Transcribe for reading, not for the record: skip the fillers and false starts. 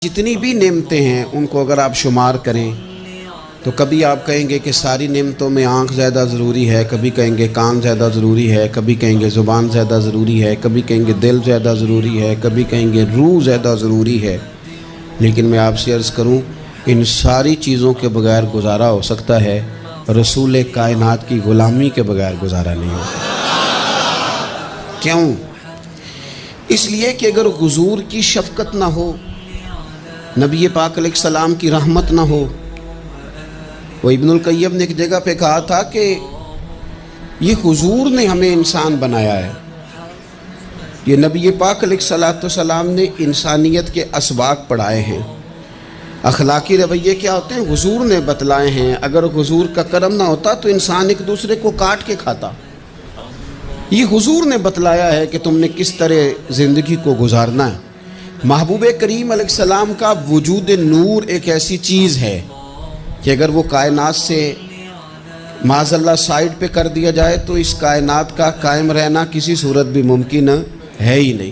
جتنی بھی نعمتیں ہیں ان کو اگر آپ شمار کریں تو کبھی آپ کہیں گے کہ ساری نعمتوں میں آنکھ زیادہ ضروری ہے، کبھی کہیں گے کان زیادہ ضروری ہے، کبھی کہیں گے زبان زیادہ ضروری ہے، کبھی کہیں گے دل زیادہ ضروری ہے، کبھی کہیں گے روح زیادہ ضروری ہے۔ لیکن میں آپ سے عرض کروں ان ساری چیزوں کے بغیر گزارا ہو سکتا ہے، رسول کائنات کی غلامی کے بغیر گزارا نہیں ہو سکتا۔ کیوں؟ اس لیے کہ اگر حضور کی شفقت نہ ہو، نبی پاک علیہ السلام کی رحمت نہ ہو، وہ ابن القیم نے ایک جگہ پہ کہا تھا کہ یہ حضور نے ہمیں انسان بنایا ہے، یہ نبی پاک علیہ السلام نے انسانیت کے اسباق پڑھائے ہیں، اخلاقی رویے کیا ہوتے ہیں حضور نے بتلائے ہیں۔ اگر حضور کا کرم نہ ہوتا تو انسان ایک دوسرے کو کاٹ کے کھاتا۔ یہ حضور نے بتلایا ہے کہ تم نے کس طرح زندگی کو گزارنا ہے۔ محبوب کریم علیہ السلام کا وجود نور ایک ایسی چیز ہے کہ اگر وہ کائنات سے معاذ اللہ سائڈ پہ کر دیا جائے تو اس کائنات کا قائم رہنا کسی صورت بھی ممکن ہے ہی نہیں۔